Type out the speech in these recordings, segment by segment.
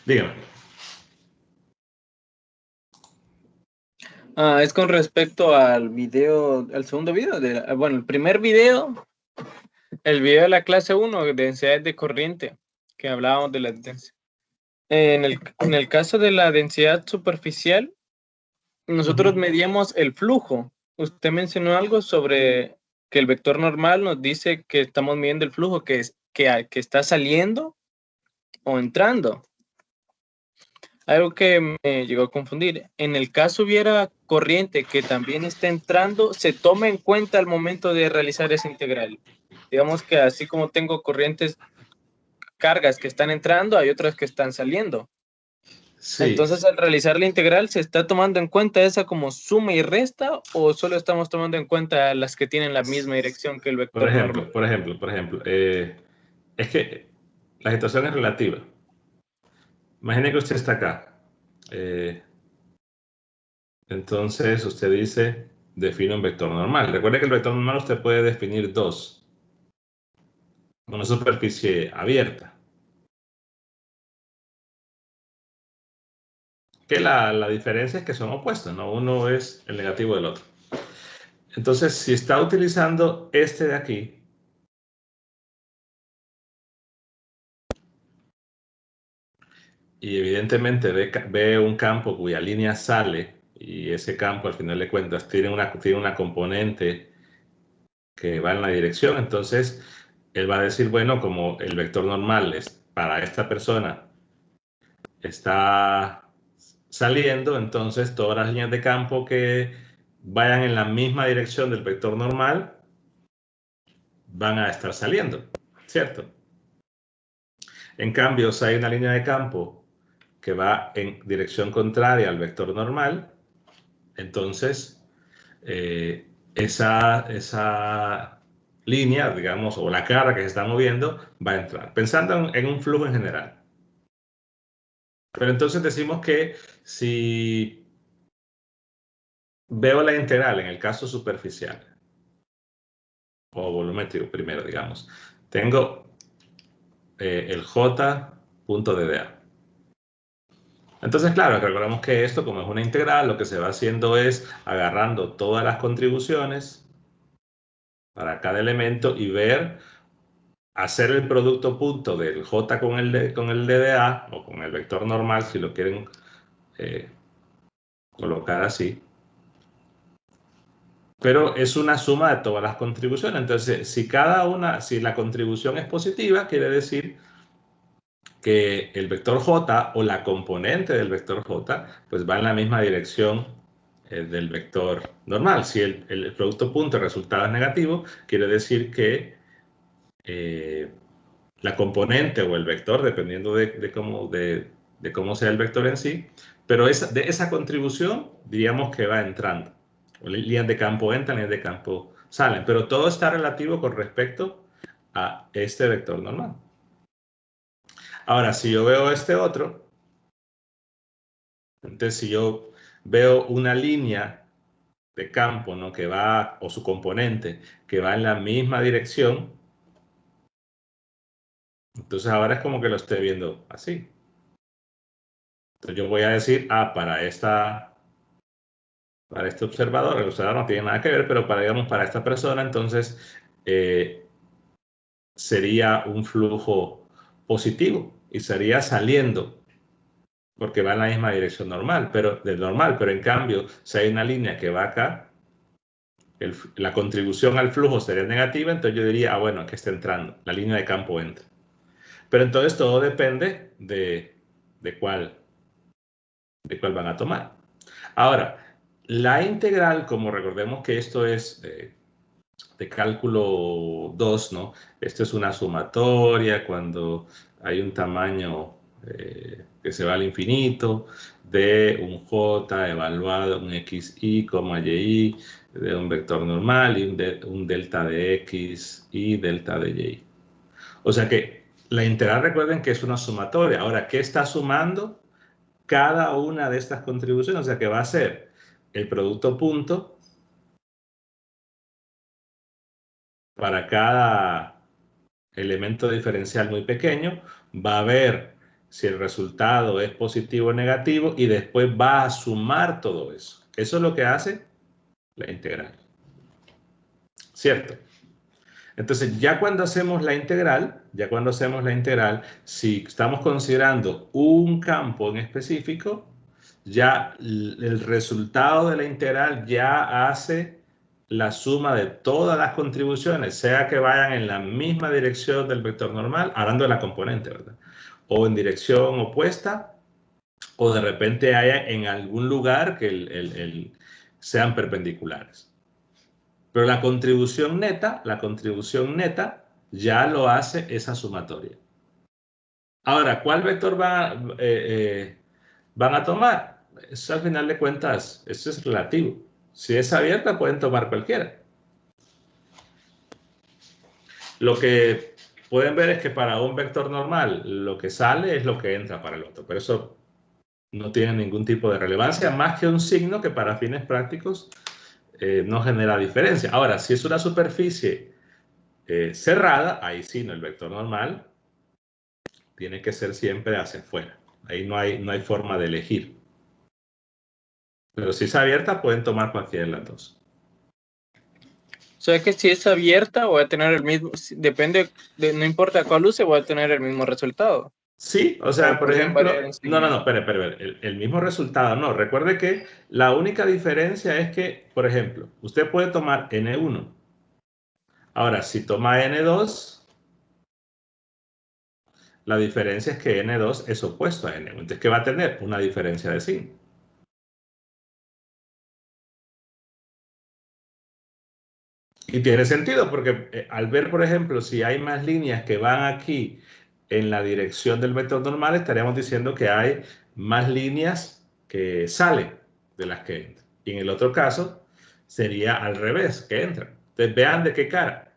Dígame. Es con respecto al video, al segundo video, bueno, el primer video, el video de la clase 1, de densidades de corriente, que hablábamos de la densidad. En el caso de la densidad superficial, nosotros medíamos el flujo. Usted mencionó algo sobre que el vector normal nos dice que estamos midiendo el flujo que está saliendo o entrando. Algo que me llegó a confundir. En el caso hubiera corriente que también está entrando, se toma en cuenta al momento de realizar esa integral. Digamos que así como tengo corrientes, cargas que están entrando, hay otras que están saliendo. Sí. Entonces, al realizar la integral, ¿se está tomando en cuenta esa como suma y resta o solo estamos tomando en cuenta las que tienen la misma dirección que el vector normal? Por ejemplo, es que la situación es relativa. Imagine que usted está acá. Entonces usted dice, define un vector normal. Recuerde que el vector normal usted puede definir dos. Una superficie abierta. Que la diferencia es que son opuestos, ¿no? Uno es el negativo del otro. Entonces, si está utilizando este de aquí, y evidentemente ve un campo cuya línea sale, y ese campo al final de cuentas tiene una componente que va en la dirección, entonces él va a decir, bueno, como el vector normal es para esta persona está saliendo, entonces todas las líneas de campo que vayan en la misma dirección del vector normal van a estar saliendo, ¿cierto? En cambio, si hay una línea de campo que va en dirección contraria al vector normal, entonces esa línea, digamos, o la cara que se está moviendo, va a entrar, pensando en un flujo en general. Pero entonces decimos que si veo la integral en el caso superficial, o volumétrico primero, digamos, tengo el j.dda. Entonces, claro, recordemos que esto, como es una integral, lo que se va haciendo es agarrando todas las contribuciones para cada elemento y ver, hacer el producto punto del j con el dda, o con el vector normal, si lo quieren colocar así. Pero es una suma de todas las contribuciones. Entonces, si la contribución es positiva, quiere decir que el vector j o la componente del vector j pues va en la misma dirección del vector normal. Si el producto punto, el resultado es negativo, quiere decir que la componente o el vector, dependiendo de cómo sea el vector en sí, pero de esa contribución diríamos que va entrando. Líneas de campo entran, líneas de campo salen, pero todo está relativo con respecto a este vector normal. Ahora, si yo veo este otro, entonces si yo veo una línea de campo, ¿no?, que va, o su componente, que va en la misma dirección, entonces ahora es como que lo estoy viendo así. Entonces yo voy a decir, para este observador, el observador no tiene nada que ver, pero para esta persona, entonces sería un flujo positivo y sería saliendo, porque va en la misma dirección normal, pero en cambio, si hay una línea que va acá, la contribución al flujo sería negativa, entonces yo diría, bueno, aquí está entrando, la línea de campo entra. Pero entonces todo depende de cuál van a tomar. Ahora, la integral, como recordemos que esto es de cálculo 2, ¿no? Esto es una sumatoria cuando hay un tamaño que se va al infinito, de un j evaluado, un xi, y, de un vector normal y un delta de x y delta de y. O sea que la integral, recuerden que es una sumatoria. Ahora, ¿qué está sumando? Cada una de estas contribuciones, o sea que va a ser el producto punto para cada elemento diferencial muy pequeño, va a haber si el resultado es positivo o negativo, y después va a sumar todo eso. Eso es lo que hace la integral. ¿Cierto? Entonces, ya cuando hacemos la integral, si estamos considerando un campo en específico, ya el resultado de la integral ya hace la suma de todas las contribuciones, sea que vayan en la misma dirección del vector normal, hablando de la componente, ¿verdad? O en dirección opuesta, o de repente haya en algún lugar que sean perpendiculares. Pero la contribución neta ya lo hace esa sumatoria. Ahora, ¿cuál vector van a tomar? Eso al final de cuentas, eso es relativo. Si es abierta, pueden tomar cualquiera. Lo que pueden ver es que para un vector normal, lo que sale es lo que entra para el otro. Pero eso no tiene ningún tipo de relevancia, más que un signo que para fines prácticos no genera diferencia. Ahora, si es una superficie cerrada, ahí sí, no, el vector normal tiene que ser siempre hacia afuera. Ahí no hay forma de elegir. Pero si es abierta, pueden tomar cualquiera de las dos. O sea que si es abierta, voy a tener el mismo, depende, no importa cuál use, voy a tener el mismo resultado. Sí, o sea, por ejemplo, no, espere, el mismo resultado, no. Recuerde que la única diferencia es que, por ejemplo, usted puede tomar N1. Ahora, si toma N2, la diferencia es que N2 es opuesto a N1. Entonces, ¿qué va a tener? Una diferencia de signo. Y tiene sentido porque al ver, por ejemplo, si hay más líneas que van aquí en la dirección del vector normal, estaríamos diciendo que hay más líneas que salen de las que entran. Y en el otro caso sería al revés, que entran. Entonces vean de qué cara.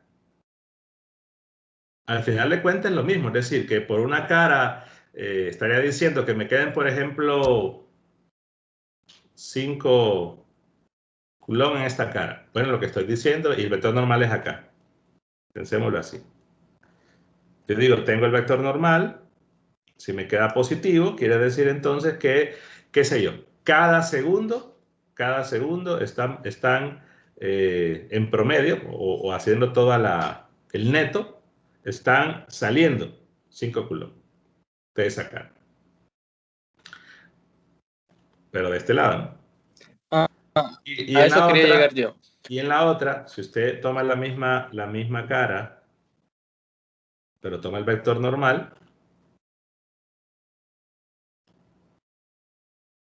Al final de cuentas es lo mismo, es decir, que por una cara estaría diciendo que me queden, por ejemplo, 5 coulomb en esta cara. Bueno, lo que estoy diciendo, y el vector normal es acá. Pensémoslo así. Yo digo, tengo el vector normal, si me queda positivo, quiere decir entonces que, qué sé yo, cada segundo están en promedio o haciendo el neto, están saliendo 5 coulombs de esa cara. Pero de este lado, ¿no? Y A en eso la quería llegar otra, yo. si usted toma la misma cara, pero toma el vector normal,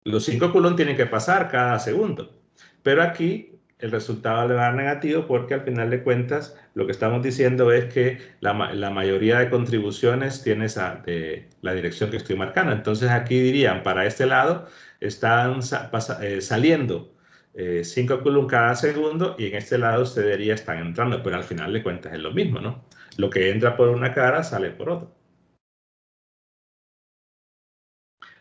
los 5 coulombs tienen que pasar cada segundo. Pero aquí el resultado le va a dar negativo porque al final de cuentas lo que estamos diciendo es que la mayoría de contribuciones tiene la dirección que estoy marcando. Entonces aquí dirían, para este lado están saliendo 5 coulombs cada segundo y en este lado usted diría están entrando, pero al final de cuentas es lo mismo, ¿no? Lo que entra por una cara sale por otra.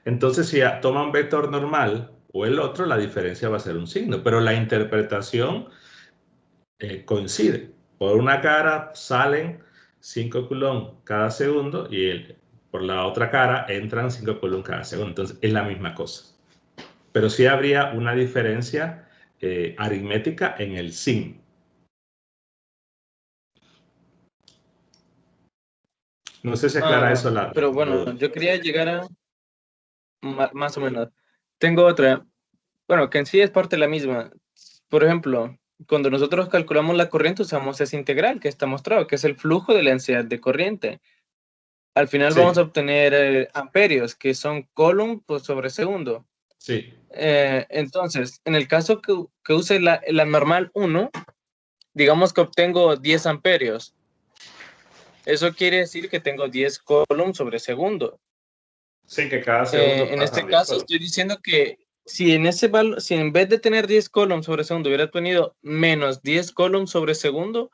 Entonces, si toma un vector normal o el otro, la diferencia va a ser un signo, pero la interpretación coincide. Por una cara salen 5 coulombs cada segundo y por la otra cara entran 5 coulombs cada segundo. Entonces, es la misma cosa. Pero sí habría una diferencia aritmética en el signo. No sé si aclara eso Pero bueno, yo quería llegar a más o menos. Tengo otra, bueno, que en sí es parte de la misma. Por ejemplo, cuando nosotros calculamos la corriente usamos esa integral que está mostrado, que es el flujo de la densidad de corriente. Al final Sí, vamos a obtener amperios, que son coulomb sobre segundo. sí. Entonces, en el caso que use la normal 1, digamos que obtengo 10 amperios. Eso quiere decir que tengo 10 coulomb sobre segundo. Sí, que cada segundo En este pasan 10 caso coulombs. estoy diciendo que si en vez de tener 10 coulomb sobre segundo hubiera tenido menos 10 coulomb sobre segundo,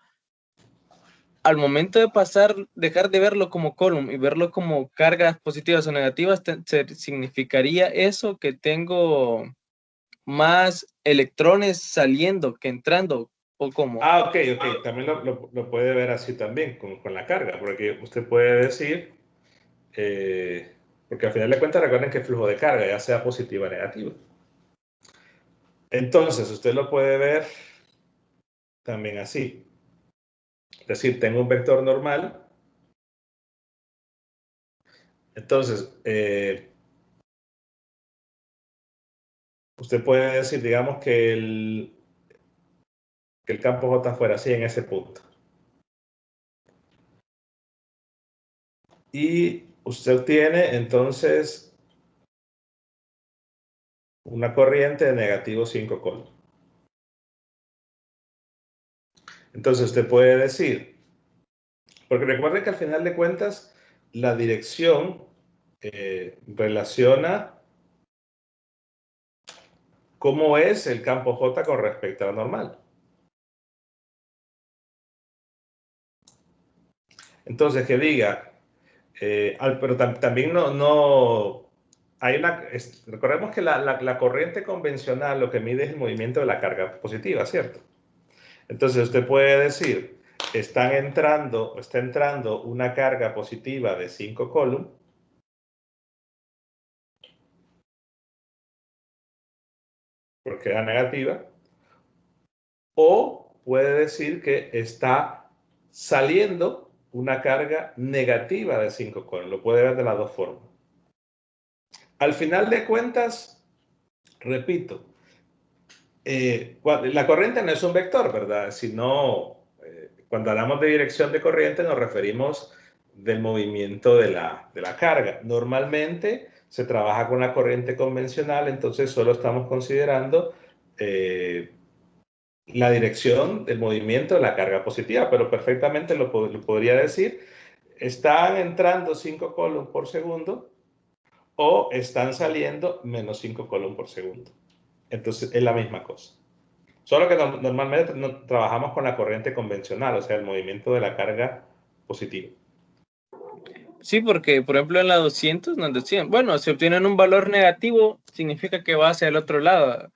al momento de pasar, dejar de verlo como coulomb y verlo como cargas positivas o negativas, significaría eso que tengo más electrones saliendo que entrando, o cómo. Ok. También lo puede ver así también, con la carga, porque usted puede decir, Porque al final de cuentas recuerden que el flujo de carga, ya sea positiva o negativa. Entonces, usted lo puede ver también así. Es decir, tengo un vector normal. Entonces, usted puede decir, digamos, que el campo J fuera así en ese punto. Y usted obtiene entonces una corriente de negativo 5 coulomb. Entonces usted puede decir, porque recuerde que al final de cuentas la dirección relaciona cómo es el campo J con respecto a la normal. Entonces que diga, pero también no hay recordemos que la corriente convencional lo que mide es el movimiento de la carga positiva, ¿cierto? Entonces usted puede decir, está entrando una carga positiva de 5 coulomb, porque era negativa, o puede decir que está saliendo una carga negativa de 5 coulomb. Lo puede ver de las dos formas. Al final de cuentas, repito, la corriente no es un vector, ¿verdad? Sino, cuando hablamos de dirección de corriente nos referimos del movimiento de la carga. Normalmente se trabaja con la corriente convencional, entonces solo estamos considerando la dirección del movimiento de la carga positiva, pero perfectamente lo podría decir, están entrando 5 coulomb por segundo o están saliendo menos 5 coulomb por segundo. Entonces es la misma cosa. Solo que normalmente trabajamos con la corriente convencional, o sea, el movimiento de la carga positiva. Sí, porque por ejemplo en la 200 nos decían, bueno, si obtienen un valor negativo, significa que va hacia el otro lado.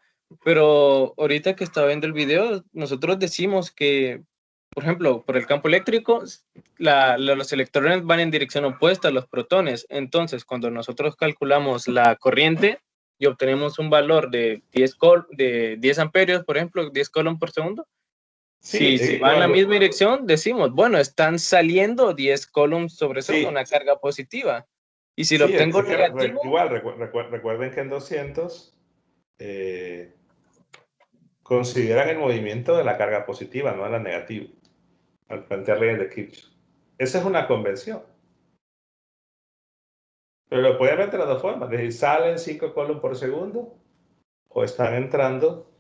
Pero ahorita que estaba viendo el video, nosotros decimos que, por ejemplo, por el campo eléctrico, los electrones van en dirección opuesta a los protones. Entonces, cuando nosotros calculamos la corriente y obtenemos un valor de 10 amperios, por ejemplo, 10 coulomb por segundo, Sí, si va en la misma dirección, decimos, bueno, están saliendo 10 coulombs sobre segundo, sí, una carga positiva. Y si lo sí, obtengo negativo, igual, recuerden que en 200 consideran el movimiento de la carga positiva, no de la negativa, al plantear leyes de Kirchhoff. Esa es una convención. Pero lo pueden ver de las dos formas, es decir, salen 5 coulomb por segundo o están entrando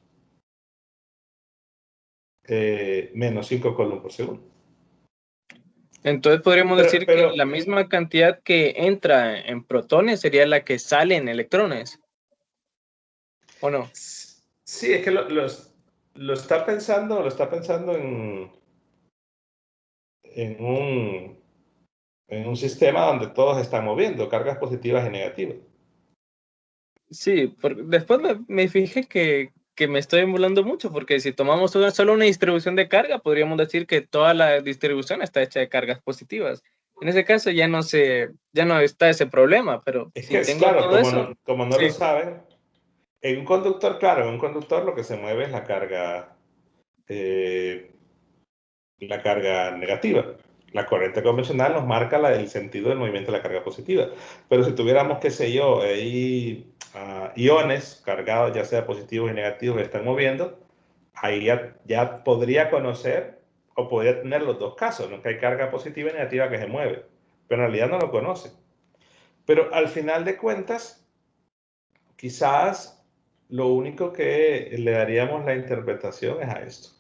menos 5 coulomb por segundo. entonces podríamos decir que Pero la misma cantidad que entra en protones sería la que sale en electrones. ¿O no? sí, es que lo está pensando en un sistema donde todos están moviendo cargas positivas y negativas. Sí, después me fijé que me estoy emulando mucho, porque si tomamos solo una distribución de carga, podríamos decir que toda la distribución está hecha de cargas positivas. En ese caso ya no está ese problema, pero Es que si es tengo claro, todo eso, como no lo sí. saben, en un conductor, claro, en un conductor lo que se mueve es la carga negativa. La corriente convencional nos marca el sentido del movimiento de la carga positiva. Pero si tuviéramos, qué sé yo, iones cargados, ya sea positivos y negativos, que están moviendo, ahí ya podría conocer o podría tener los dos casos, ¿no? Que hay carga positiva y negativa que se mueve, pero en realidad no lo conoce. Pero al final de cuentas, quizás lo único que le daríamos la interpretación es a esto.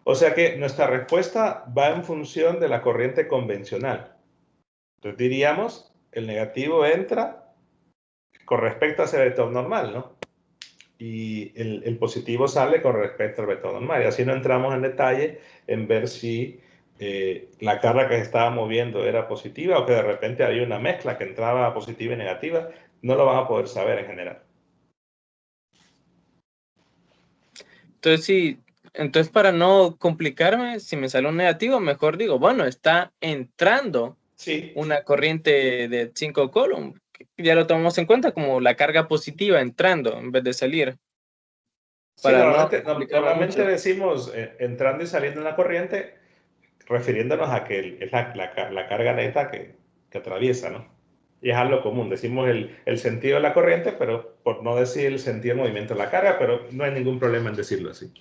O sea que nuestra respuesta va en función de la corriente convencional. Entonces diríamos, el negativo entra con respecto a ese vector normal, ¿no? Y el positivo sale con respecto al vector normal. Y así no entramos en detalle en ver si la carga que se estaba moviendo era positiva o que de repente había una mezcla que entraba positiva y negativa. No lo van a poder saber en general. Entonces, sí, entonces para no complicarme, si me sale un negativo, mejor digo, bueno, está entrando Sí, una corriente de 5 coulomb, ya lo tomamos en cuenta como la carga positiva entrando en vez de salir. Sí, Para normalmente decimos entrando y saliendo en la corriente, refiriéndonos a que es la carga neta que atraviesa, ¿no? Y es algo común, decimos el sentido de la corriente, pero por no decir el sentido del movimiento de la carga, pero no hay ningún problema en decirlo así.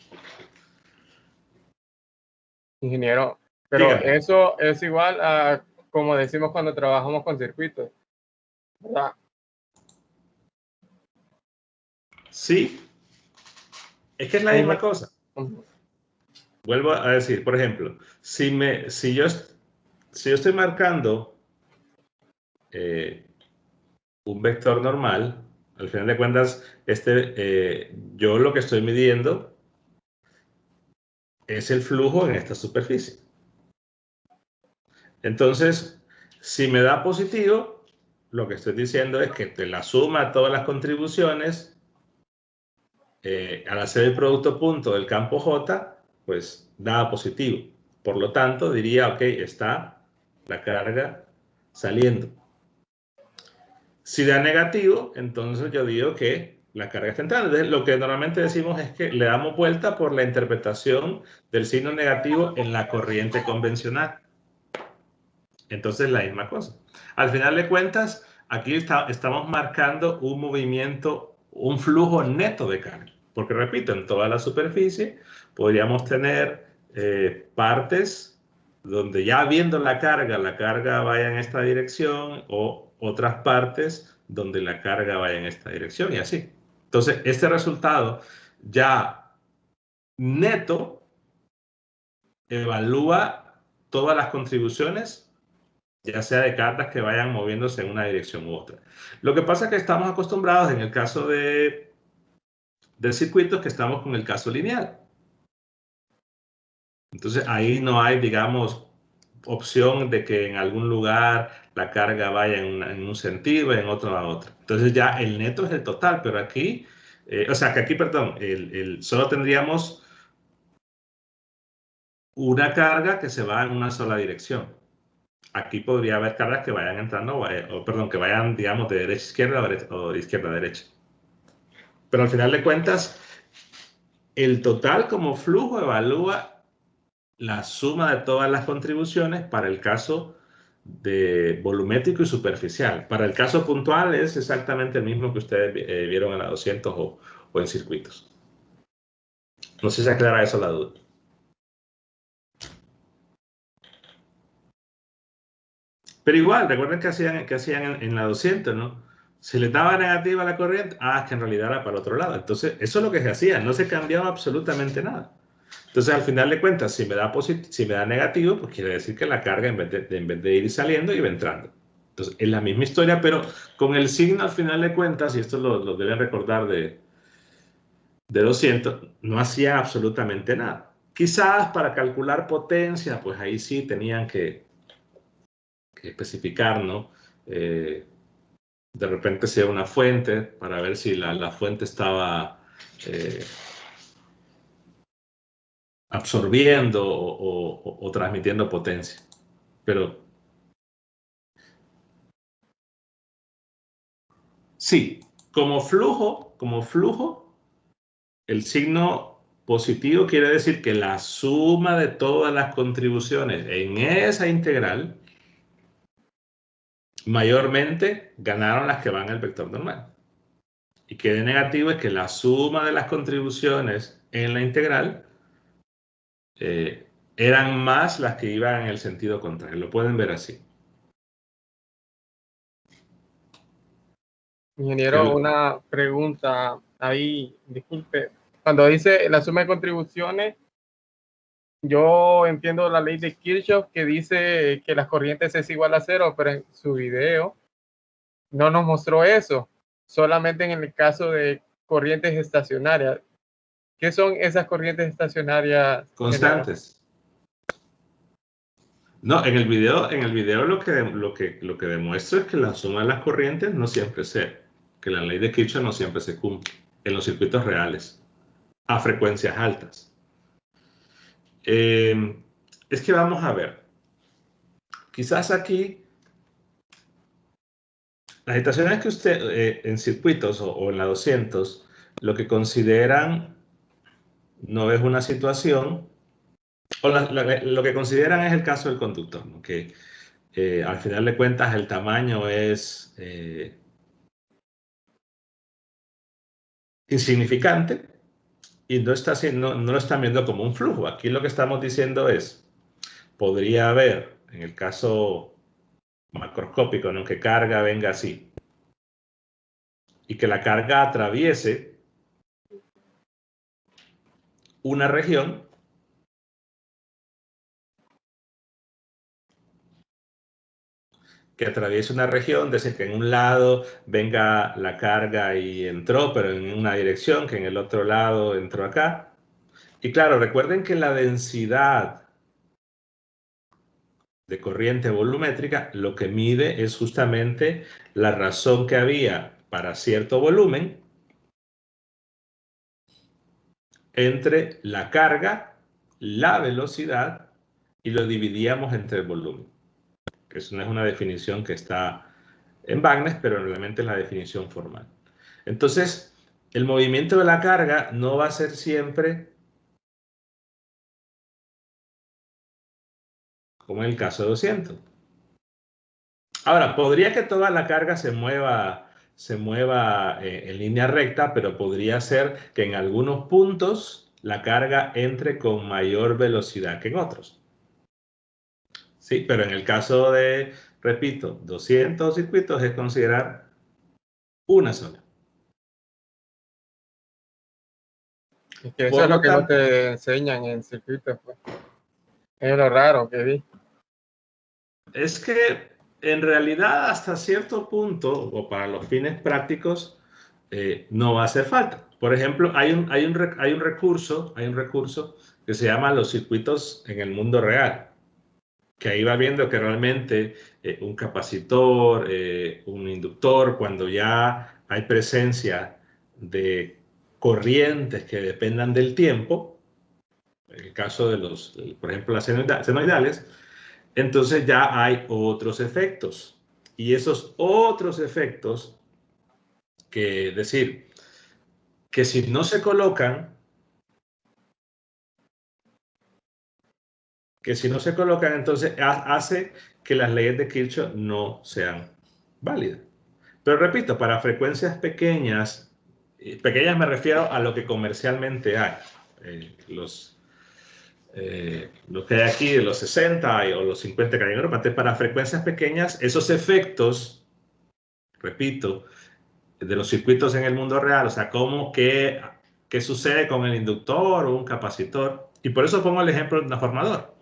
Ingeniero, pero Dígame. eso es igual a como decimos cuando trabajamos con circuitos, ¿verdad? Sí, es que es la misma cosa. Vuelvo a decir, por ejemplo, si yo estoy marcando un vector normal, al final de cuentas, yo lo que estoy midiendo es el flujo en esta superficie. Entonces, si me da positivo, lo que estoy diciendo es que de la suma de todas las contribuciones, al hacer el producto punto del campo J, pues da positivo. Por lo tanto, diría, ok, está la carga saliendo. Si da negativo, entonces yo digo que la carga está entrando. Entonces, lo que normalmente decimos es que le damos vuelta por la interpretación del signo negativo en la corriente convencional. Entonces, la misma cosa. Al final de cuentas, aquí estamos marcando un movimiento, un flujo neto de carga. Porque, repito, en toda la superficie podríamos tener partes donde ya viendo la carga vaya en esta dirección, o otras partes donde la carga vaya en esta dirección, y así. Entonces, este resultado ya neto evalúa todas las contribuciones, ya sea de cargas que vayan moviéndose en una dirección u otra. Lo que pasa es que estamos acostumbrados en el caso de circuitos que estamos con el caso lineal. Entonces ahí no hay, digamos, opción de que en algún lugar la carga vaya en un sentido y en otro a otro. Entonces ya el neto es el total, pero aquí, o sea que aquí, perdón, solo tendríamos una carga que se va en una sola dirección. Aquí podría haber cargas que vayan entrando, o perdón, que vayan, digamos, de derecha a izquierda o de izquierda a derecha. Pero al final de cuentas, el total como flujo evalúa la suma de todas las contribuciones para el caso de volumétrico y superficial. Para el caso puntual es exactamente el mismo que ustedes vieron en la 200 o en circuitos. No sé si aclara eso la duda. Pero igual, recuerden que hacían en la 200, ¿no? Si les daba negativa la corriente, es que en realidad era para el otro lado. Entonces, eso es lo que se hacía, no se cambiaba absolutamente nada. Entonces, al final de cuentas, si me da negativo, pues quiere decir que la carga, en vez de ir saliendo, iba entrando. Entonces, es la misma historia, pero con el signo, al final de cuentas, y esto lo deben recordar de 200, no hacía absolutamente nada. Quizás para calcular potencia, pues ahí sí tenían que especificar, ¿no? De repente sea una fuente para ver si la fuente estaba absorbiendo o transmitiendo potencia. Pero sí, como flujo, el signo positivo quiere decir que la suma de todas las contribuciones en esa integral, mayormente ganaron las que van al vector normal. Y que de negativo es que la suma de las contribuciones en la integral eran más las que iban en el sentido contrario. Lo pueden ver así. Ingeniero, una pregunta ahí, disculpe. Cuando dice la suma de contribuciones, yo entiendo la ley de Kirchhoff que dice que las corrientes es igual a cero, pero en su video no nos mostró eso, solamente en el caso de corrientes estacionarias. ¿Qué son esas corrientes estacionarias, ingeniero? Constantes. No, en el video lo que demuestra es que la suma de las corrientes no siempre es cero, que la ley de Kirchhoff no siempre se cumple en los circuitos reales, a frecuencias altas. Es que vamos a ver, quizás aquí las situaciones que usted, en circuitos o en la 200, lo que consideran no es una situación, o lo que consideran es el caso del conductor, ¿no? Que al final de cuentas el tamaño es insignificante y no lo están viendo como un flujo. Aquí lo que estamos diciendo es, podría haber, en el caso macroscópico, ¿no? Que carga venga así y que la carga atraviese una región decir que en un lado venga la carga y entró, pero en una dirección, que en el otro lado entró acá. Y claro, recuerden que la densidad de corriente volumétrica lo que mide es justamente la razón que había para cierto volumen entre la carga, la velocidad y lo dividíamos entre el volumen. Eso no es una definición que está en Bagnes, pero realmente es la definición formal. Entonces, el movimiento de la carga no va a ser siempre como en el caso de 200. Ahora, podría que toda la carga se mueva en línea recta, pero podría ser que en algunos puntos la carga entre con mayor velocidad que en otros. Sí, pero en el caso de, repito, 200 circuitos es considerar una sola. Es que eso Por es lo lo que no tanto, te enseñan en circuitos, pues. Es lo raro que vi. es que en realidad hasta cierto punto, o para los fines prácticos, no va a hacer falta. Por ejemplo, hay un recurso que se llama los circuitos en el mundo real, que ahí va viendo que realmente un capacitor, un inductor, cuando ya hay presencia de corrientes que dependan del tiempo, en el caso de por ejemplo, las senoidales, entonces ya hay otros efectos. Y esos otros efectos, que decir, que si no se colocan, entonces hace que las leyes de Kirchhoff no sean válidas. Pero repito, para frecuencias pequeñas, pequeñas me refiero a lo que comercialmente hay. Lo que hay aquí de los 60 o los 50 que hay en Europa. Entonces, para frecuencias pequeñas, esos efectos, repito, de los circuitos en el mundo real, o sea, qué sucede con el inductor o un capacitor. Y por eso pongo el ejemplo del transformador.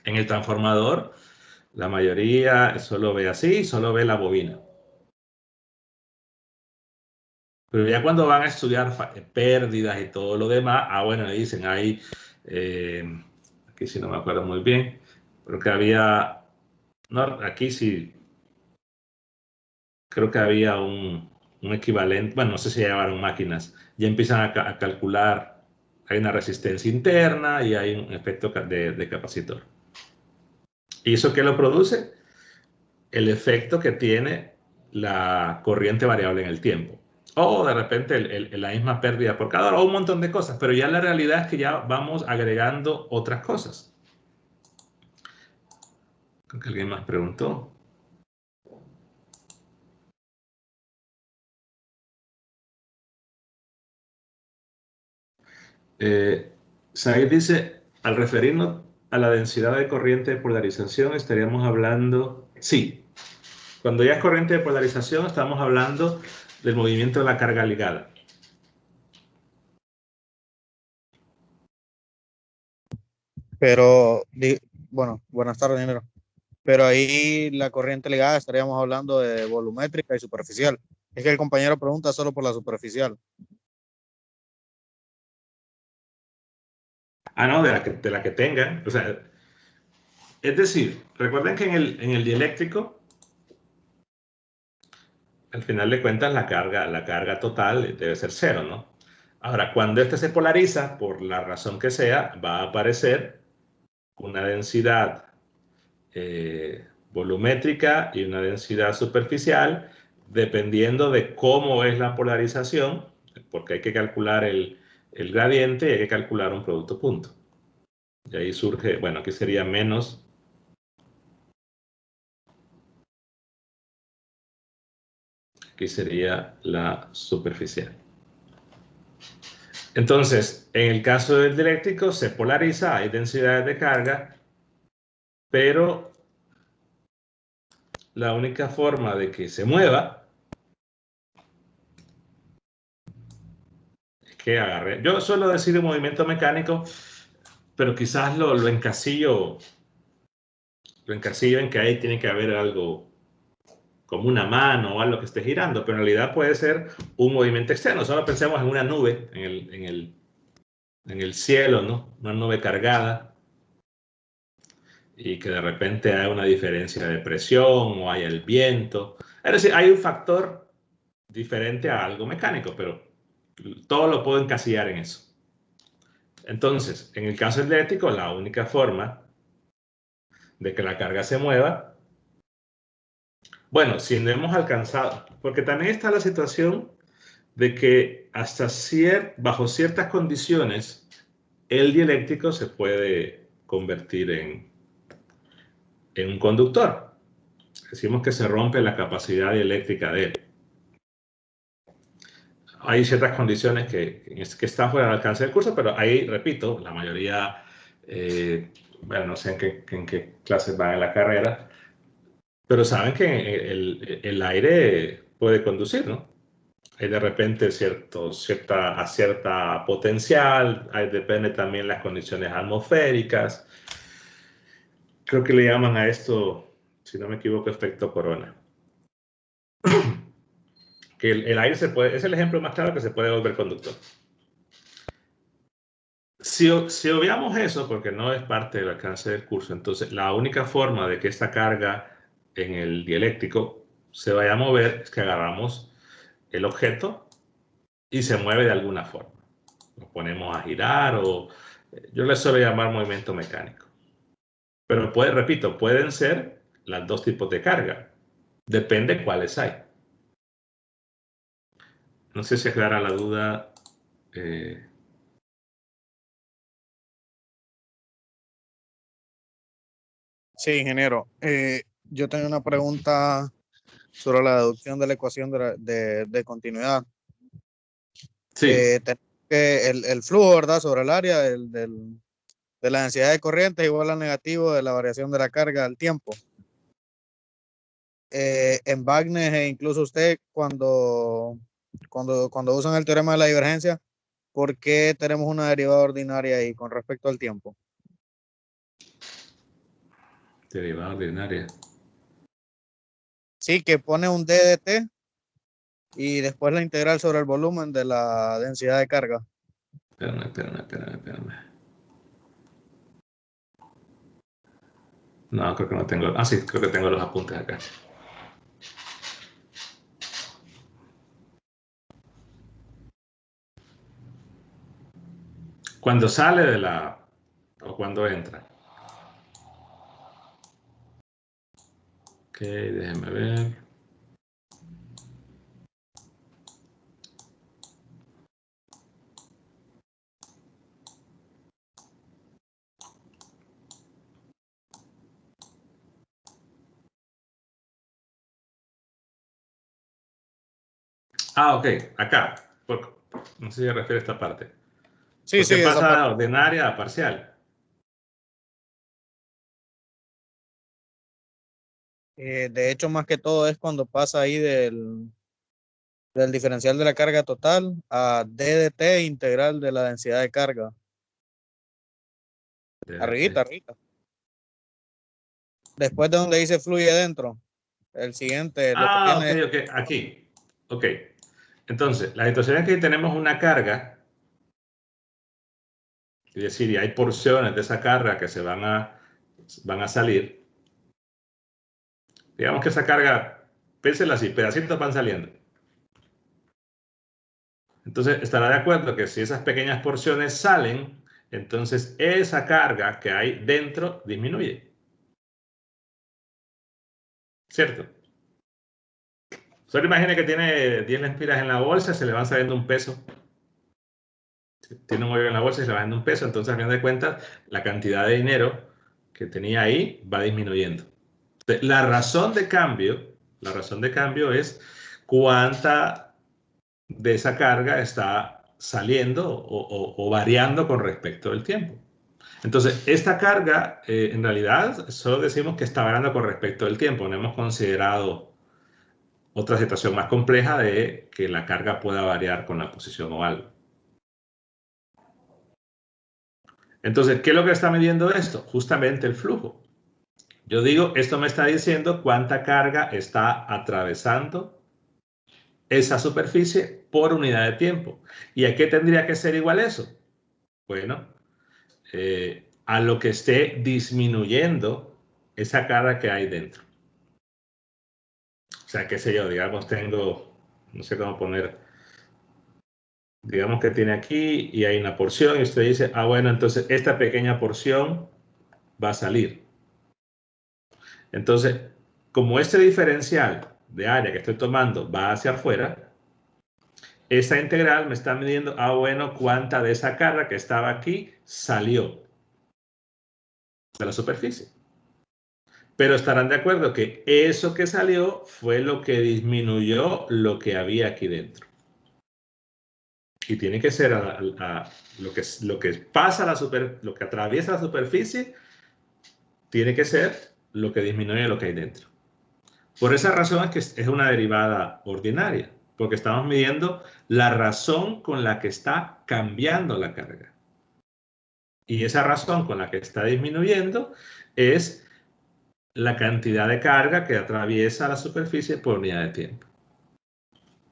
En el transformador, la mayoría solo ve así, solo ve la bobina. Pero ya cuando van a estudiar pérdidas y todo lo demás, bueno, le dicen ahí, aquí sí no me acuerdo muy bien, pero que había, no, aquí sí, creo que había un equivalente, bueno, no sé si llevaron máquinas, ya empiezan a calcular, hay una resistencia interna y hay un efecto de capacitor. ¿Y eso qué lo produce? El efecto que tiene la corriente variable en el tiempo. O de repente la misma pérdida por cada hora, o un montón de cosas, pero ya la realidad es que ya vamos agregando otras cosas. Creo que alguien más preguntó. Said dice, al referirnos a la densidad de corriente de polarización, estaríamos hablando, sí, cuando ya es corriente de polarización, estamos hablando del movimiento de la carga ligada. Pero, bueno, buenas tardes, dinero. Pero ahí la corriente ligada estaríamos hablando de volumétrica y superficial. Es que el compañero pregunta solo por la superficial. No, de la que tengan. O sea, es decir, recuerden que en el dieléctrico, al final de cuentas, la carga total debe ser cero, ¿no? Ahora, cuando este se polariza, por la razón que sea, va a aparecer una densidad volumétrica y una densidad superficial dependiendo de cómo es la polarización, porque hay que calcular el gradiente y hay que calcular un producto punto. Y ahí surge, bueno, aquí sería menos. Aquí sería la superficial. Entonces, en el caso del dieléctrico se polariza, hay densidades de carga, pero la única forma de que se mueva es que agarre. Yo suelo decir un movimiento mecánico, pero quizás lo encasillo en que ahí tiene que haber algo como una mano o algo que esté girando, pero en realidad puede ser un movimiento externo. Solo pensemos en una nube, en el cielo, ¿no? Una nube cargada y que de repente hay una diferencia de presión o hay el viento. Es decir, hay un factor diferente a algo mecánico, pero todo lo puedo encasillar en eso. Entonces, en el caso eléctrico, la única forma de que la carga se mueva, bueno, si no hemos alcanzado, porque también está la situación de que bajo ciertas condiciones, el dieléctrico se puede convertir en un conductor. Decimos que se rompe la capacidad dieléctrica de él. Hay ciertas condiciones que están fuera del alcance del curso, pero ahí, repito, la mayoría, bueno, no sé en qué clases van en la carrera, pero saben que el aire puede conducir, ¿no? Hay de repente cierta potencial, depende también las condiciones atmosféricas. Creo que le llaman a esto, si no me equivoco, efecto corona. Que el aire es el ejemplo más claro que se puede volver conductor. Si obviamos eso, porque no es parte del alcance del curso, entonces la única forma de que esta carga en el dieléctrico se vaya a mover es que agarramos el objeto y se mueve de alguna forma. Lo ponemos a girar o yo le suelo llamar movimiento mecánico. Pero repito, pueden ser los dos tipos de carga. Depende cuáles hay. No sé si aclara la duda. Sí, ingeniero. Yo tengo una pregunta sobre la deducción de la ecuación de continuidad. Sí. Tenemos que el flujo, ¿verdad? Sobre el área de la densidad de corriente es igual al negativo de la variación de la carga al tiempo. En Wagner e incluso usted cuando usan el teorema de la divergencia, ¿por qué tenemos una derivada ordinaria ahí con respecto al tiempo? Derivada ordinaria. Sí, que pone un d de t y después la integral sobre el volumen de la densidad de carga. Espérame. No, creo que no tengo. Ah, sí, creo que tengo los apuntes acá. Cuando sale de o cuando entra. Ok, déjenme ver. Ah, ok, acá. No sé si se refiere a esta parte. Sí, ¿Por qué esa pasa parte. de ordinaria a parcial? De hecho, más que todo es cuando pasa ahí del diferencial de la carga total a d de t integral de la densidad de carga. Arribita. Después de donde dice fluye dentro, el siguiente, lo que Ah, ok, tiene. aquí. Ok. Entonces, la situación es que tenemos una carga, es decir, y hay porciones de esa carga que se van a salir. Digamos que esa carga, pénsela así, pedacitos van saliendo. Entonces, estará de acuerdo que si esas pequeñas porciones salen, entonces esa carga que hay dentro disminuye. ¿Cierto? Solo imagine que tiene 10 lempiras en la bolsa, se le van saliendo un peso. Tiene un hoyo en la bolsa y se le va saliendo un peso, entonces al final de cuentas la cantidad de dinero que tenía ahí va disminuyendo. La razón de cambio es cuánta de esa carga está saliendo o variando con respecto al tiempo. Entonces, esta carga, en realidad, solo decimos que está variando con respecto al tiempo. No hemos considerado otra situación más compleja de que la carga pueda variar con la posición o algo. Entonces, ¿qué es lo que está midiendo esto? Justamente el flujo. Yo digo, esto me está diciendo cuánta carga está atravesando esa superficie por unidad de tiempo. ¿Y a qué tendría que ser igual eso? Bueno, a lo que esté disminuyendo esa carga que hay dentro. O sea, qué sé yo, digamos, tengo, no sé cómo poner, digamos que tiene aquí y hay una porción y usted dice, ah, bueno, entonces esta pequeña porción va a salir. Entonces, como este diferencial de área que estoy tomando va hacia afuera, esta integral me está midiendo, ah, bueno, cuánta de esa carga que estaba aquí salió de la superficie. Pero estarán de acuerdo que eso que salió fue lo que disminuyó lo que había aquí dentro. Y tiene que ser lo que pasa lo que atraviesa la superficie, tiene que ser lo que disminuye lo que hay dentro. Por esa razón es que es una derivada ordinaria, porque estamos midiendo la razón con la que está cambiando la carga. Y esa razón con la que está disminuyendo es la cantidad de carga que atraviesa la superficie por unidad de tiempo.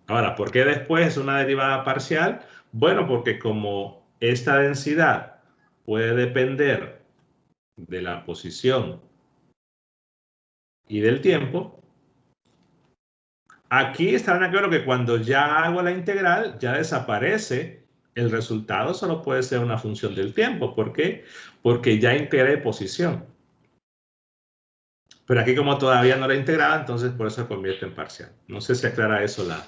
Ahora, ¿por qué después es una derivada parcial? Bueno, porque como esta densidad puede depender de la posición y del tiempo, aquí estarán de acuerdo que cuando ya hago la integral, ya desaparece el resultado, solo puede ser una función del tiempo. ¿Por qué? Porque ya integré posición. Pero aquí como todavía no la he integrado, entonces por eso se convierte en parcial. No sé si aclara eso la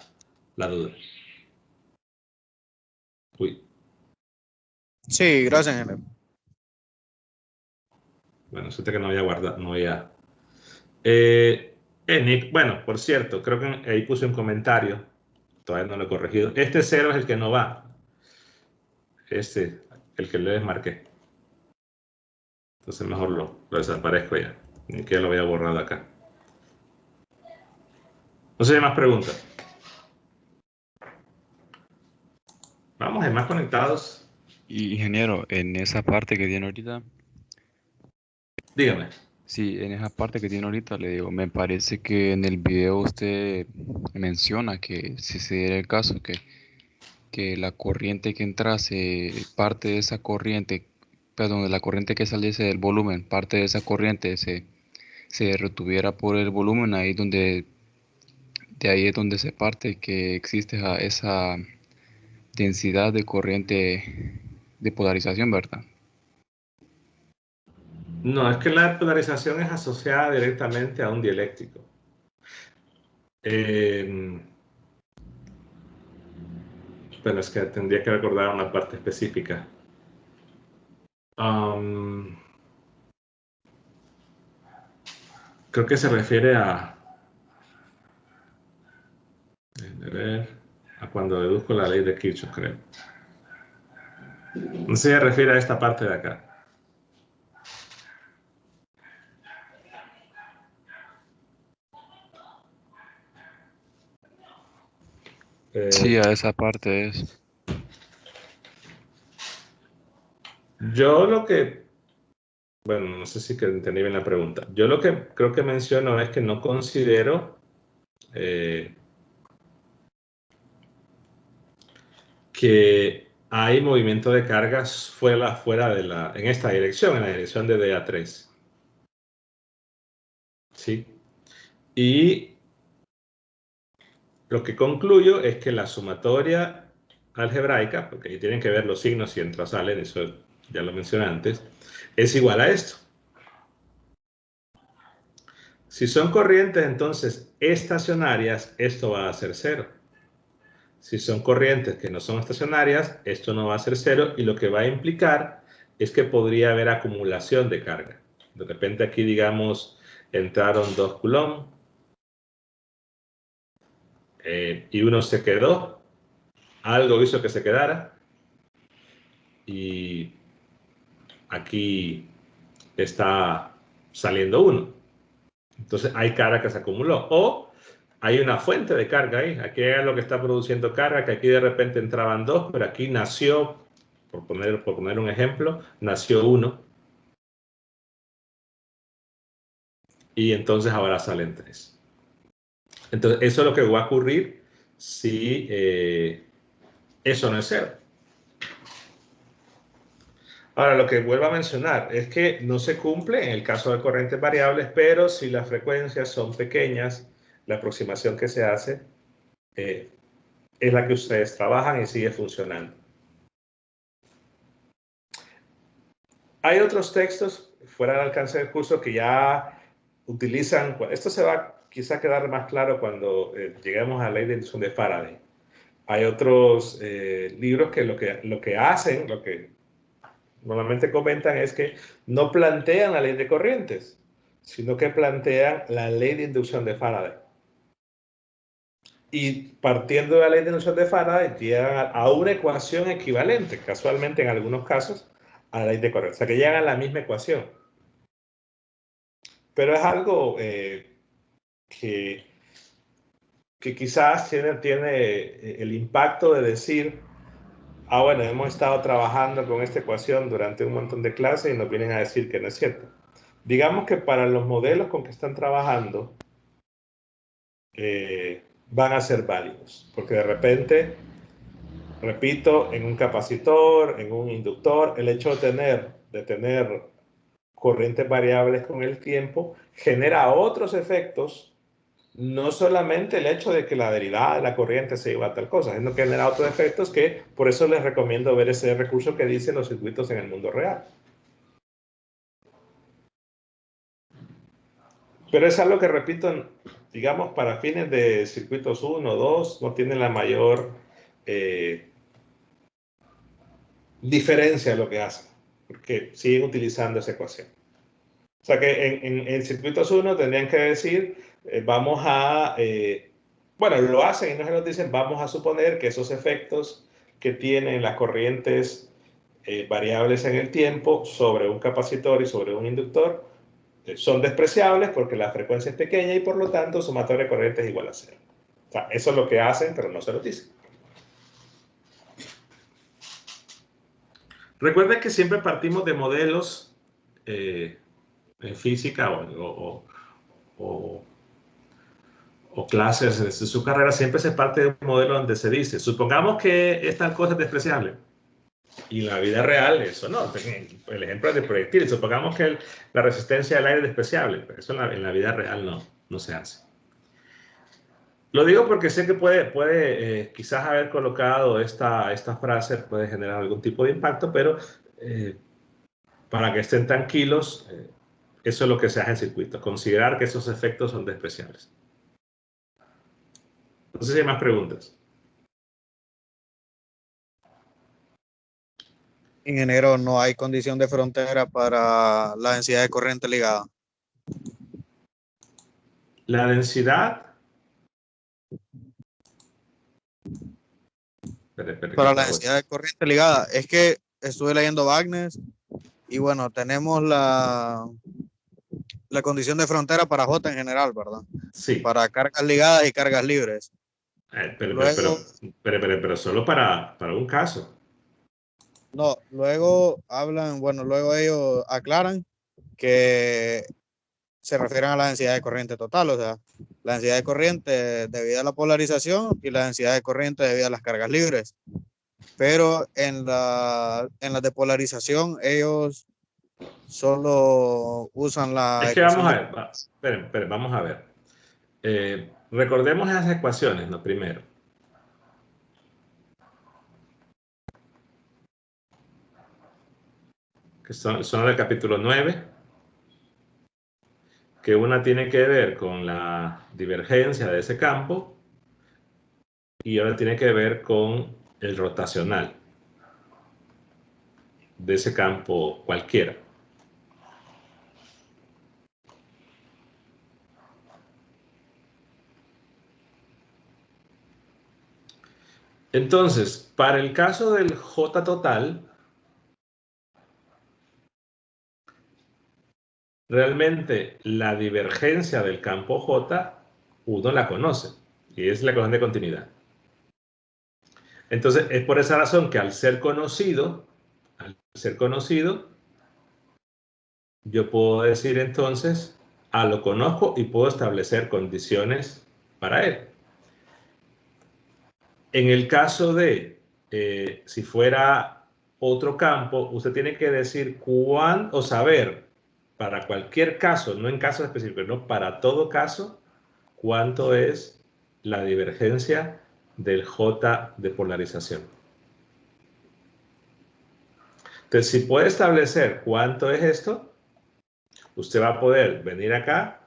duda. Uy. Sí, gracias, ingeniero. Bueno, suerte que no había guardado, no había... Nick, bueno, por cierto, creo que ahí puse un comentario, todavía no lo he corregido. Este 0 es el que no va. Este, el que le desmarqué. Entonces mejor lo desaparezco ya. Ni que lo voy a borrar de acá. No sé si hay más preguntas. Vamos, hay más conectados. Y ingeniero, en esa parte que tiene ahorita, Dígame. sí, en esa parte que tiene ahorita, le digo, me parece que en el video usted menciona que si se diera el caso que la corriente que entrase, parte de esa corriente, perdón, de la corriente que saliese del volumen, parte de esa corriente se retuviera por el volumen, de ahí es donde se parte que existe esa densidad de corriente de polarización, ¿verdad? No, es que la polarización es asociada directamente a un dieléctrico. Bueno, es que tendría que recordar una parte específica. Creo que se refiere a cuando deduzco la ley de Kirchhoff, creo. No se refiere a esta parte de acá. Sí, a esa parte es. Yo lo que, bueno, no sé si que entendí bien la pregunta. Yo lo que creo que menciono es que no considero que hay movimiento de cargas fuera de en esta dirección, en la dirección de DA3. ¿Sí? Y lo que concluyo es que la sumatoria algebraica, porque ahí tienen que ver los signos si entran o salen, eso ya lo mencioné antes, es igual a esto. Si son corrientes entonces estacionarias, esto va a ser cero. Si son corrientes que no son estacionarias, esto no va a ser cero y lo que va a implicar es que podría haber acumulación de carga. De repente aquí, digamos, entraron 2 coulombs y uno se quedó, algo hizo que se quedara y aquí está saliendo uno. Entonces hay carga que se acumuló. O hay una fuente de carga ahí. Aquí es lo que está produciendo carga, que aquí de repente entraban 2, pero aquí nació, por poner un ejemplo, nació uno. Y entonces ahora salen 3. Entonces eso es lo que va a ocurrir si eso no es cero. Ahora, lo que vuelvo a mencionar es que no se cumple en el caso de corrientes variables, pero si las frecuencias son pequeñas, la aproximación que se hace es la que ustedes trabajan y sigue funcionando. Hay otros textos fuera del alcance del curso que ya utilizan, esto se va quizá a quedar más claro cuando lleguemos a la ley de inducción de Faraday. Hay otros libros que lo que hacen, lo que normalmente comentan es que no plantean la ley de corrientes, sino que plantean la ley de inducción de Faraday. Y partiendo de la ley de inducción de Faraday, llegan a una ecuación equivalente, casualmente en algunos casos, a la ley de corriente. O sea, que llegan a la misma ecuación. Pero es algo que quizás tiene el impacto de decir, bueno, hemos estado trabajando con esta ecuación durante un montón de clases y nos vienen a decir que no es cierto. Digamos que para los modelos con que están trabajando, van a ser válidos, porque de repente, repito, en un capacitor, en un inductor, el hecho de tener corrientes variables con el tiempo genera otros efectos, no solamente el hecho de que la derivada de la corriente se iba a tal cosa, sino que genera otros efectos que por eso les recomiendo ver ese recurso que dice los circuitos en el mundo real. Pero es algo que, repito, digamos, para fines de circuitos 1 o 2, no tiene la mayor diferencia lo que hacen, porque siguen utilizando esa ecuación. O sea que en circuitos 1 tendrían que decir, vamos a, bueno, lo hacen y no se nos dicen, vamos a suponer que esos efectos que tienen las corrientes variables en el tiempo sobre un capacitor y sobre un inductor son despreciables porque la frecuencia es pequeña y por lo tanto sumatoria de corriente es igual a 0. O sea, eso es lo que hacen, pero no se lo dicen. Recuerden que siempre partimos de modelos en física o clases de su carrera, siempre se parte de un modelo donde se dice, supongamos que esta cosa es despreciable. Y en la vida real, eso no. El ejemplo es de proyectiles. Supongamos que la resistencia al aire es despreciable, pero eso en la vida real no se hace. Lo digo porque sé que puede quizás haber colocado esta frase, puede generar algún tipo de impacto, pero para que estén tranquilos, eso es lo que se hace en circuitos, considerar que esos efectos son despreciables. No sé si hay más preguntas. Ingeniero, no hay condición de frontera para la densidad de corriente ligada. La densidad. Para la densidad de corriente ligada. Es que estuve leyendo Wagner y bueno, tenemos la condición de frontera para J en general, ¿verdad? Sí. Para cargas ligadas y cargas libres. Pero solo para un caso. No, luego hablan, bueno, luego ellos aclaran que se refieren a la densidad de corriente total, o sea, la densidad de corriente debido a la polarización y la densidad de corriente debido a las cargas libres. Pero en la de polarización ellos solo usan la Es que vamos a ver, esperen, vamos a ver. Recordemos esas ecuaciones, ¿no? Primero. Que son del capítulo 9, que una tiene que ver con la divergencia de ese campo y otra tiene que ver con el rotacional de ese campo cualquiera. Entonces, para el caso del J total, realmente la divergencia del campo J, uno la conoce, y es la ecuación de continuidad. Entonces, es por esa razón que al ser conocido, yo puedo decir entonces, lo conozco y puedo establecer condiciones para él. En el caso de, si fuera otro campo, usted tiene que decir cuándo, o saber, para cualquier caso, no en casos específicos, no, para todo caso, cuánto es la divergencia del J de polarización. Entonces, si puede establecer cuánto es esto, usted va a poder venir acá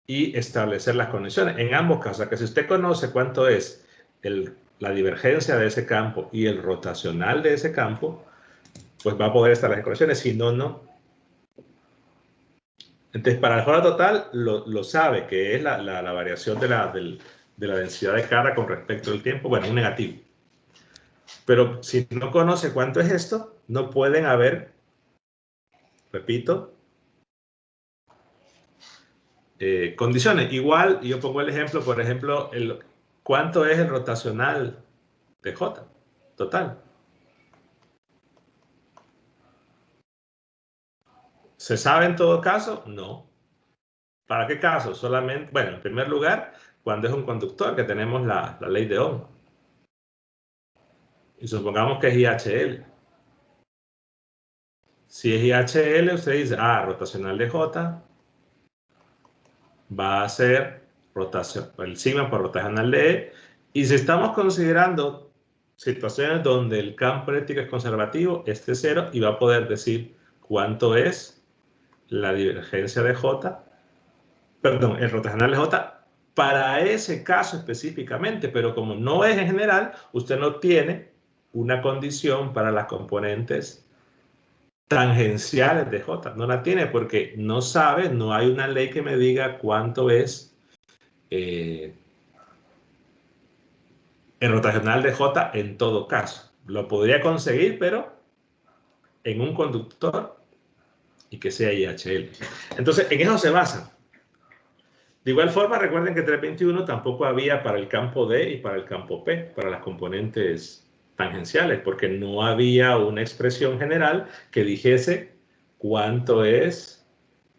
y establecer las condiciones. En ambos casos, que si usted conoce cuánto es la divergencia de ese campo y el rotacional de ese campo, pues va a poder establecer condiciones, si no, no. Entonces, para el J total, lo sabe, que es la variación de la densidad de carga con respecto al tiempo, bueno, un negativo. Pero si no conoce cuánto es esto, no pueden haber, repito, condiciones. Igual, yo pongo el ejemplo, por ejemplo, ¿cuánto es el rotacional de J total? ¿Se sabe en todo caso? No. ¿Para qué caso? Solamente, bueno, en primer lugar, cuando es un conductor, que tenemos la ley de Ohm. Y supongamos que es IHL. Si es IHL, usted dice, rotacional de J va a ser el sigma por rotacional de E. Y si estamos considerando situaciones donde el campo eléctrico es conservativo, este es 0 y va a poder decir cuánto es la divergencia de J, perdón, el rotacional de J para ese caso específicamente, pero como no es en general, usted no tiene una condición para las componentes tangenciales de J. No la tiene porque no sabe, no hay una ley que me diga cuánto es el rotacional de J en todo caso. Lo podría conseguir, pero en un conductor y que sea IHL. Entonces, en eso se basa. De igual forma, recuerden que 321 tampoco había para el campo D y para el campo P, para las componentes tangenciales, porque no había una expresión general que dijese cuánto es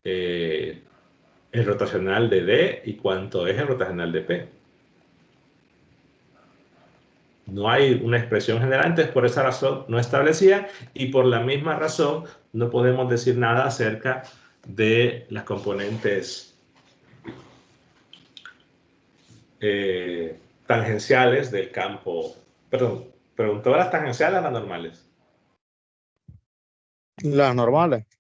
el rotacional de D y cuánto es el rotacional de P. No hay una expresión general, entonces por esa razón no establecía y por la misma razón no podemos decir nada acerca de las componentes tangenciales del campo. Perdón, preguntó las tangenciales o las normales. Las normales. Sí,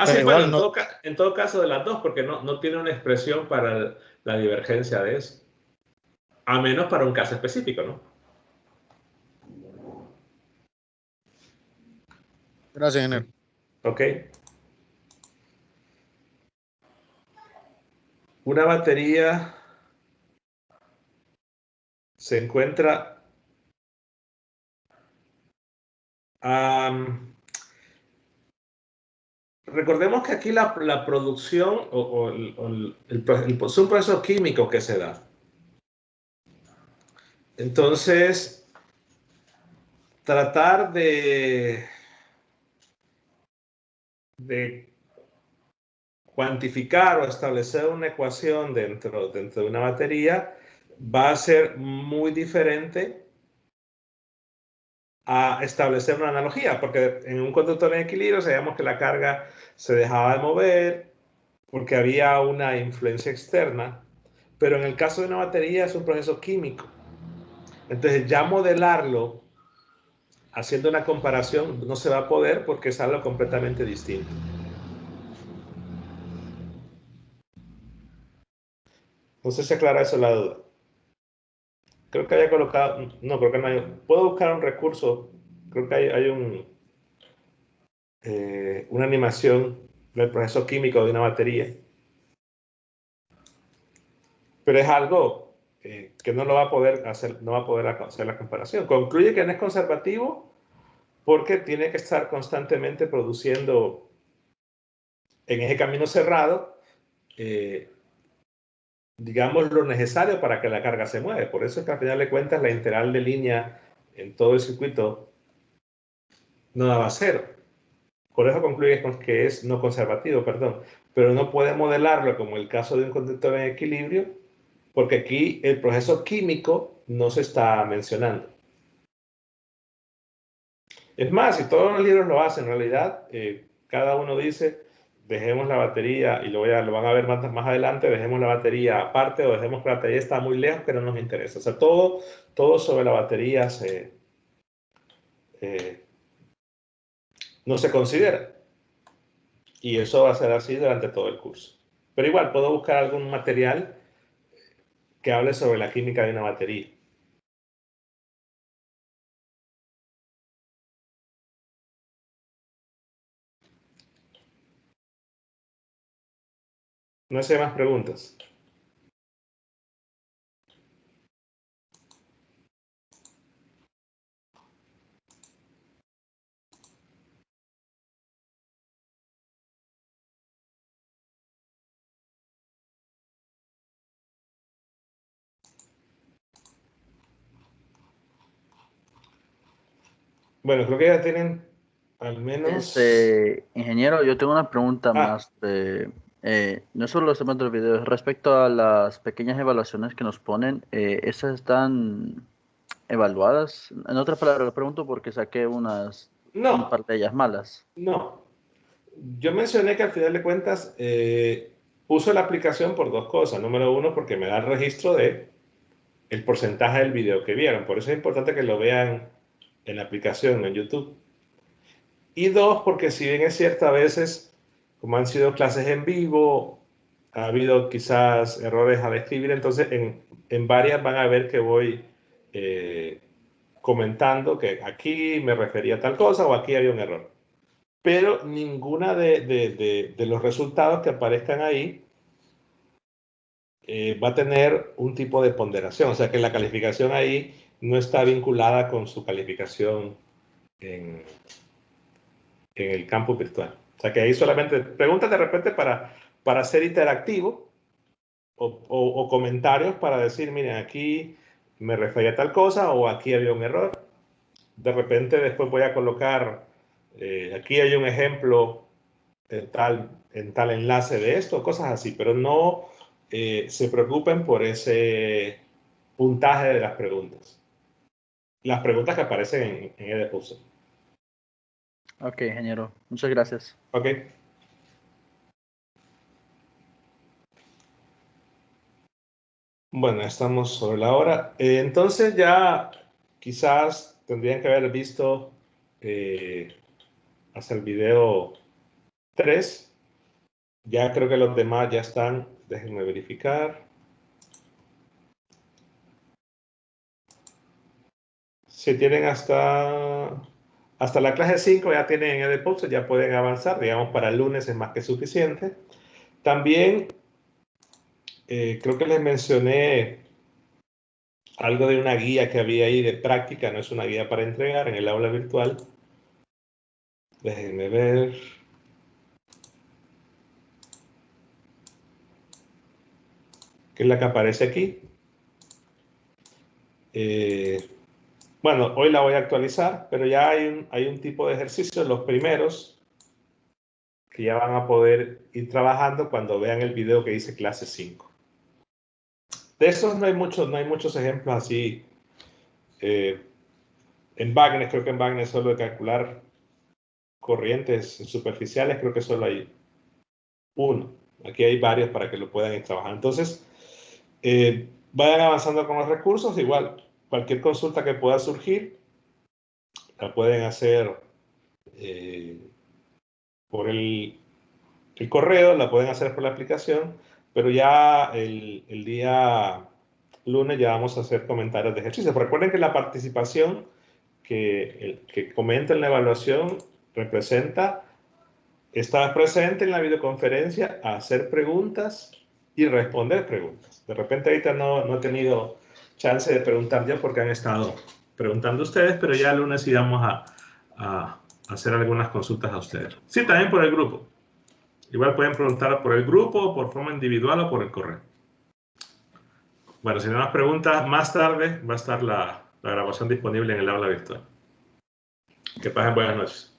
Pero bueno, igual en todo caso de las dos, porque no tiene una expresión para la divergencia de eso. A menos para un caso específico, ¿no? Gracias, Enel. Ok. Una batería se encuentra recordemos que aquí la producción es un proceso químico que se da. Entonces, tratar de cuantificar o establecer una ecuación dentro de una batería va a ser muy diferente a establecer una analogía, porque en un conductor en equilibrio sabíamos que la carga se dejaba de mover porque había una influencia externa, pero en el caso de una batería es un proceso químico. Entonces ya modelarlo haciendo una comparación no se va a poder porque es algo completamente distinto. No sé si aclara eso la duda. Creo que haya colocado, no, creo que no hay. Puedo buscar un recurso, creo que hay una animación del proceso químico de una batería, pero es algo que no lo va a poder hacer, no va a poder hacer la comparación. Concluye que no es conservativo porque tiene que estar constantemente produciendo en ese camino cerrado, digamos, lo necesario para que la carga se mueve. Por eso es que al final de cuentas la integral de línea en todo el circuito no daba cero. Por eso concluye que es no conservativo, perdón. Pero no puede modelarlo como el caso de un conductor en equilibrio, porque aquí el proceso químico no se está mencionando. Es más, si todos los libros lo hacen, en realidad, cada uno dice, dejemos la batería, y lo van a ver más adelante, dejemos la batería aparte o dejemos que la batería está muy lejos, que no nos interesa. O sea, todo sobre la batería no se considera. Y eso va a ser así durante todo el curso. Pero igual, puedo buscar algún material que hable sobre la química de una batería. No sé más preguntas. Bueno, creo que ya tienen al menos... Ingeniero, yo tengo una pregunta más. No solo los temas del video, respecto a las pequeñas evaluaciones que nos ponen, ¿esas están evaluadas? En otras palabras, lo pregunto porque saqué un par de ellas malas. No. Yo mencioné que al final de cuentas uso la aplicación por dos cosas. Número uno, porque me da el registro de el porcentaje del video que vieron. Por eso es importante que lo vean en la aplicación, en YouTube. Y dos, porque si bien es cierto, a veces, como han sido clases en vivo, ha habido quizás errores al escribir, entonces en varias van a ver que voy comentando que aquí me refería a tal cosa o aquí había un error. Pero ninguna de los resultados que aparezcan ahí va a tener un tipo de ponderación. O sea que la calificación ahí no está vinculada con su calificación en el campo virtual. O sea que ahí solamente preguntas de repente para ser interactivo o comentarios para decir, miren, aquí me refería a tal cosa o aquí había un error. De repente después voy a colocar, aquí hay un ejemplo en tal enlace de esto, cosas así, pero no se preocupen por ese puntaje de las preguntas. Las preguntas que aparecen en EdPuzzle. Ok, ingeniero. Muchas gracias. Ok. Bueno, estamos sobre la hora. Entonces ya quizás tendrían que haber visto hasta el video 3. Ya creo que los demás ya están. Déjenme verificar. Si tienen hasta la clase 5 ya tienen en EdPuzzle, ya pueden avanzar. Digamos, para el lunes es más que suficiente. También creo que les mencioné algo de una guía que había ahí de práctica, no es una guía para entregar en el aula virtual. Déjenme ver. Que es la que aparece aquí. Bueno, hoy la voy a actualizar, pero ya hay un tipo de ejercicio, los primeros, que ya van a poder ir trabajando cuando vean el video que dice clase 5. De esos no hay muchos ejemplos así. En Wagner, creo que en Wagner solo de calcular corrientes superficiales, creo que solo hay uno. Aquí hay varios para que lo puedan ir trabajando. Entonces, vayan avanzando con los recursos. Igual, cualquier consulta que pueda surgir, la pueden hacer por el correo, la pueden hacer por la aplicación, pero ya el día lunes ya vamos a hacer comentarios de ejercicios. Recuerden que la participación que comenta en la evaluación representa estar presente en la videoconferencia, hacer preguntas y responder preguntas. De repente ahorita no he tenido chance de preguntar yo porque han estado preguntando ustedes, pero ya el lunes sí vamos a hacer algunas consultas a ustedes. Sí, también por el grupo. Igual pueden preguntar por el grupo, por forma individual o por el correo. Bueno, si no hay más preguntas, más tarde va a estar la grabación disponible en el aula virtual. Que pasen buenas noches.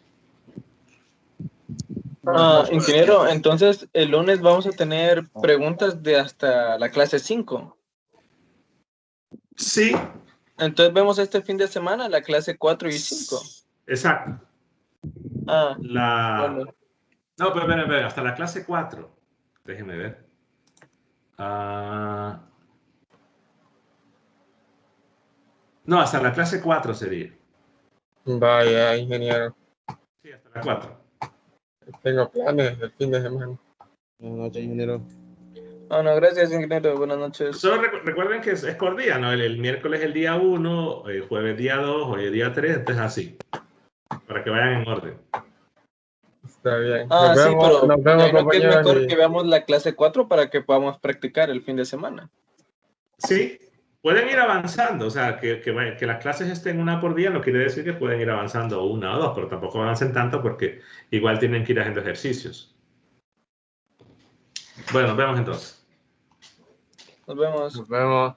Ingeniero, entonces el lunes vamos a tener preguntas de hasta la clase 5. Sí. Entonces vemos este fin de semana la clase 4 y 5. Exacto. Bueno. No, pero espera, hasta la clase 4. Déjenme ver. No, hasta la clase 4 sería. Vaya, ingeniero. Sí, hasta la 4. Tengo planes el fin de semana. Buenas noches, ingeniero. No, gracias, ingeniero. Buenas noches. Solo recuerden que es por día, ¿no? El miércoles el día 1, el jueves día 2, hoy el día 3, entonces así. Para que vayan en orden. Está bien. Sí, pero nos vemos, creo que es mejor y... que veamos la clase 4 para que podamos practicar el fin de semana. Sí, pueden ir avanzando, o sea, que las clases estén una por día no quiere decir que pueden ir avanzando una o dos, pero tampoco avancen tanto porque igual tienen que ir haciendo ejercicios. Bueno, nos vemos entonces. Nos vemos. Nos vemos.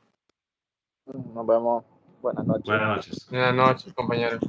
Nos vemos. Buenas noches. Buenas noches. Buenas noches, compañeros.